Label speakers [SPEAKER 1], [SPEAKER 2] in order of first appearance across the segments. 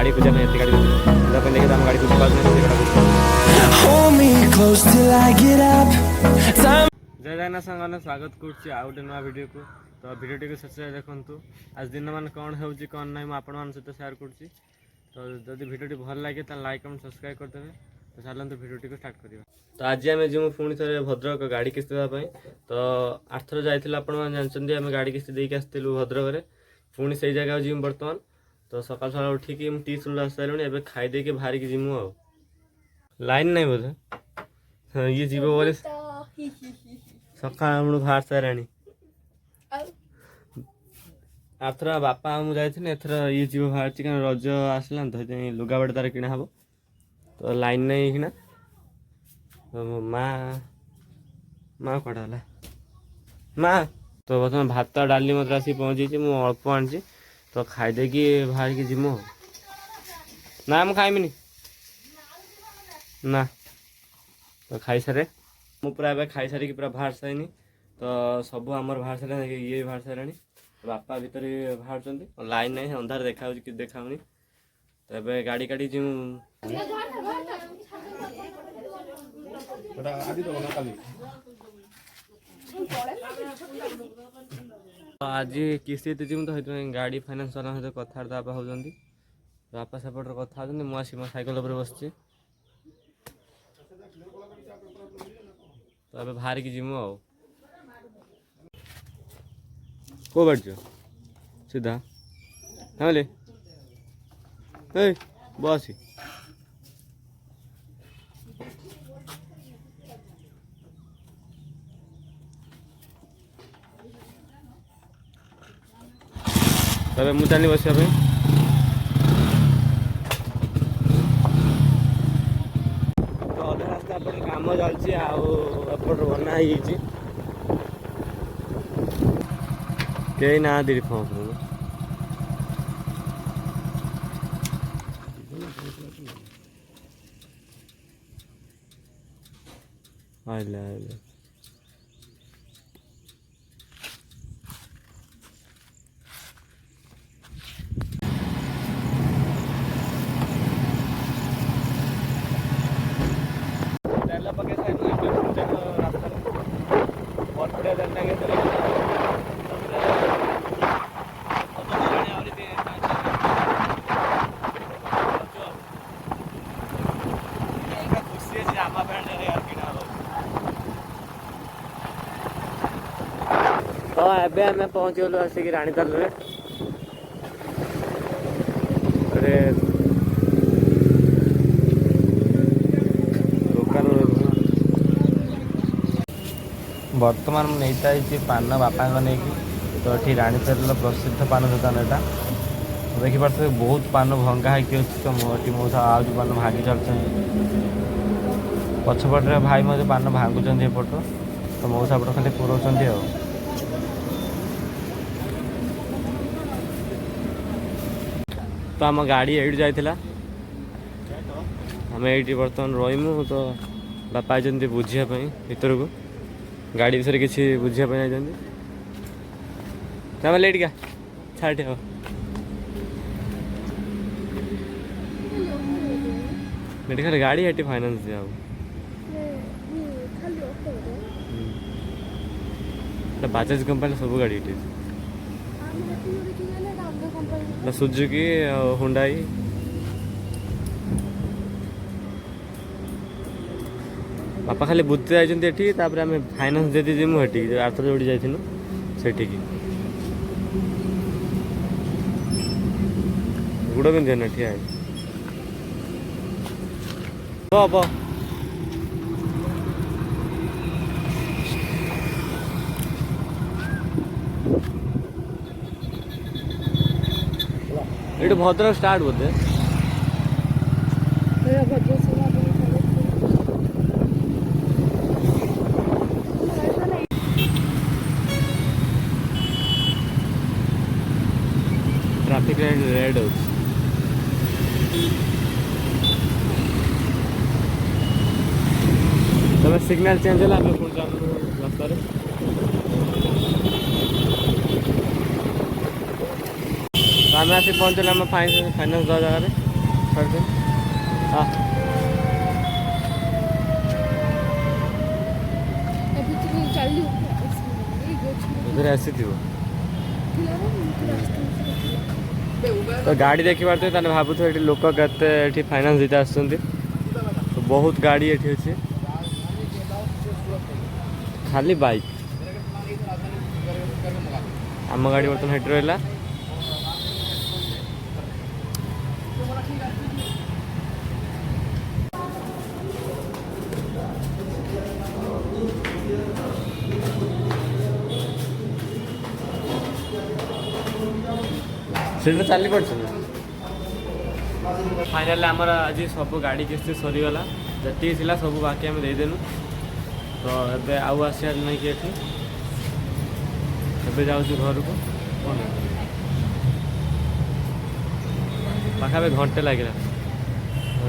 [SPEAKER 1] गाड़ी पूजा में गाड़ी देखिए आम गाड़ी पूजा जय जगन्नाथ सांगने स्वागत करुच्ची आउ गोटे नुआ वीडियो को तो वीडियो टी शेष देखूँ आज दिन मान कौन हो कौन ना आपण सहित सेयार करुच्ची तो जब वीडियो भल लगे तो लाइक कमेंट सब्सक्राइब करदेवे तो चलते वीडियो टी स्टार्ट करिया। तो आज आम जो पुणी थे भद्रक गाड़ी किस्ती देवाई तो आठर जाइए आप जानते आम गाड़ी किस्ती देके आसलु भद्रक में पुणी से जगह जीव बर्तमान तो सकाल सकाल उठिक टीस्कूल आस सारे एवं खाईदे बाहर की जीमु आ लाइन नहीं बोधे ये जीव बोले सका बाहर सारे आरथर बापा मुझे एथर ये जीव बाहर क्या रज आसला तो लुगा बड़े तार किना हम तो लाइन नहीं कि माँ माँ कड़ा माँ तो बर्तमान भात डाली मत आसी पहुँची मुझे अल्प आनी तो खाईदे कि बाहर की जीमु ना मुझे खाइमिनी ना तो खाई सारे मु पूरा खाई सारी पूरा बाहर सारे तो सब आमर बाहर सारे ये बाहर सारे बापा भीतर बाहर लाइन नहीं अंधार देखा कि देखा तो ये गाड़ी काटी जी आज किस्ती जी तो गाड़ी फाइनान्स वाला सहित कथबार्ता बापा होती बापा सेपटर कथा मुझे मो साइकेल पर बस तो अब बाहर की जीमु आ को बाड़ सीधा हाँ बस तब मुझे चलनी बस तो अधा रास्ता एपटे कम चलती आपट बना कई ना दीदी फोन आइला तो एबे आम पहुँच गलु आसिक रानीताल में दुकान बर्तमान नहीं पान बापा नहीं तो ये रानीताल प्रसिद्ध पान दुकान यहाँ देखिपे बहुत पान भंगा हो तो मोटी मौसा आज पान भांगी चलते पछपटे भाई मत पान भांगुंट एपट तो मौसा पट खाली पुराउं तो आम गाड़ी ये जाइला आम ये बर्तमान रहीमु तो बापा आई बुझापी भर को गाड़ी विषय किसी बुझापी आम लेट क्या छाट हम खाली गाड़ी ये फाइनान्स दिया बाजाज कंपनी सब गाड़ी ये सुजुकी हुंडाई बापा खाली बुझते जाइए आम फाइनान्स दे दीजिए मुझे आरथर जोड़ी जाइलु से गुड़ पिंधे ना ठिया हम ये भद्रक स्टार्ट बोधे ट्रैफिक लाइट रेड हो तब सिग्नल चेंज है रास्तार आम आसी पहुँचल आम फाइनान्स जगह ଛାଡ଼ିଦେ। ହଁ ଏଥିରେ ଆସିଥିବ ତ ଗାଡ଼ି ଦେଖିପାରୁଥିବେ ତାହେଲେ ଭାବୁଥିବେ ଏଠି ଲୋକ କେତେ ଏଠି ଫାଇନାନ୍ସ ଦିতে ଆସୁଛନ୍ତି। ବହୁତ ଗାଡ଼ି ଏଠି ଅଛି ଖାଲି ବାଇକ୍। ଆମ ଗାଡ଼ି ବର୍ତ୍ତମାନ ସେଠି ରହିଲା। ସେଟା ଚାଲି ପଡ଼ିଛନ୍ତି। फाइनाली आमर आज सब गाड़ी किस्ती सरीगला जी थी सब बाकी आम देदेलु। तो ये आउ आसार नहीं कि एबे जाऊँ घर को पाखापे घंटे लगे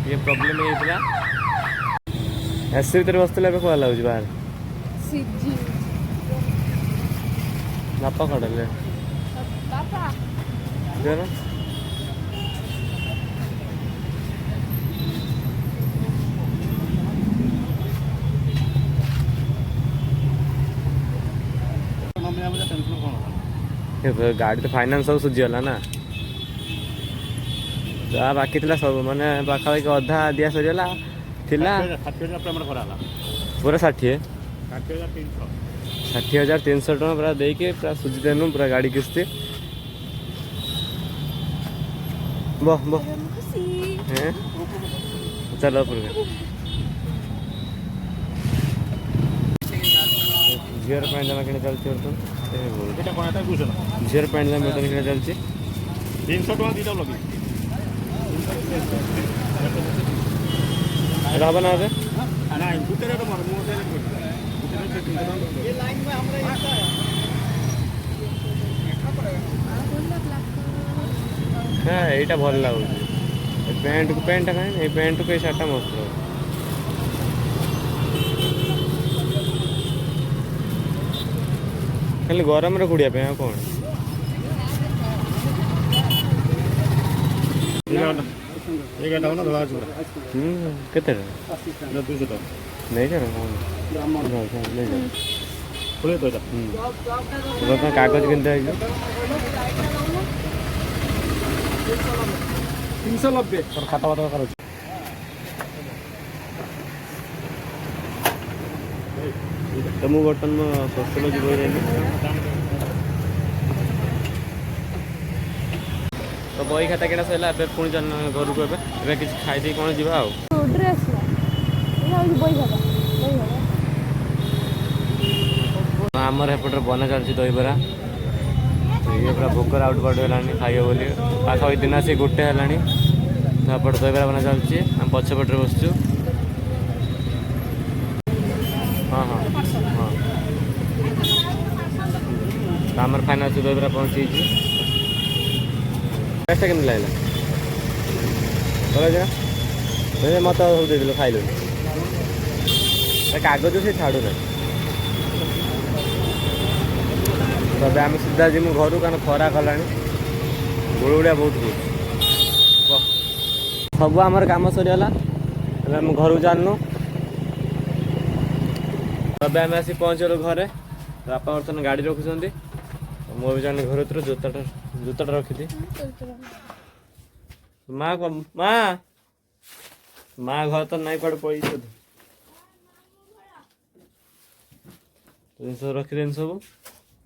[SPEAKER 1] टे प्रोब्लेम होता एसी भर बसला कौन लगुच बाहर बापा खड़े गाड़ी तो फाइनान्स सब सुझीगला ना जहाँ बाकी थी सब मानने पाखापाखि अधा दिया सरीगला पूरा 60,300 टका पूरा देके पूरा सुझीदेनु पूरा गाड़ी किस्ती। बह बह चलो झीर पैंट जमा किणे चलती झीर पैंट जमा बर्तन किणे चलती
[SPEAKER 2] 300 टका दीटा लगे
[SPEAKER 1] हब ना हाँ यहाँ भल लगुच पैंट को पैंटा कहीं पैंट को सार्टा मस्त लगे खाली गरम कुड़िया पे कौन केते नहीं कागज के 390 खाता बात कर तो मुझे बर्तमान सोशियोलॉजी बही तो बही खाता किना सैला ए पुणी घर को ए कि खाई कौन जी आमर एपटे बना चलती दहीबरा ये पूरा भोकर आउट पाउट है खाइए बोली पाखापाखि दिन आसी गोटे है एपटे दहीबरा बना चलती आम पछपटे बसचु। हाँ हाँ हाँ आमर फाइनाल दहीबरा पहुँची के लगे कल मत दे खाइल कागज से छाड़ू ना तब आम सीधा जी घर कारण खरा कला गुड़गुड़िया बहुत हो सब आमर कम सरीगला आम घर को जानू तब आम आसी पहुँचलु घरे बापा बर्तमान गाड़ी रखुंट मु भी जानी घर भर जूताटा रखी थी माँ माँ घर तो नहीं कड़े पड़ी सब रखिदेनि सब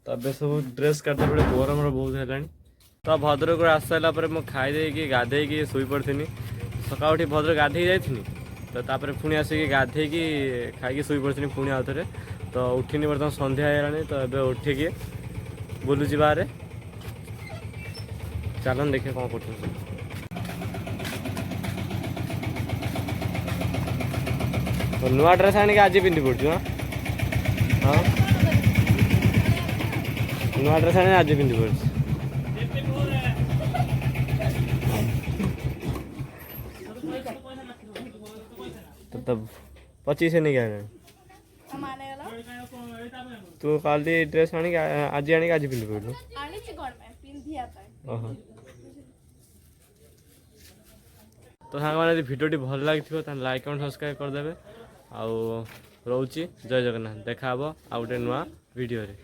[SPEAKER 1] तब सब ड्रेस काटला बेले गरम बहुत है तो भद्रक आस सारा मुझे खाईदे गाधे शुई पड़ी सका उठी भद्रक गाधे जाइनी तो तापर पुणी आसिक गाधे खाई शुई पड़ी पुणी आउ थे तो उठिनी बर्तमान संध्या है तो ये उठिकी बुलूची बाहर चलन देखिए कौन कर नुआ ड्रेस आने आज पिंधि पड़ू हाँ नुआ ड्रेस आने आज पिंधि पड़ू तब 25 नहीं क्या तू काली ड्रेस आनी आज पिंधि पड़ू तो सारे यदि भिडियोटी भल लगी तो लाइक कमेंट सब्सक्राइब करदे आउ रोची जय जगन्नाथ देखा आउ गोटे नुआ वीडियो रे।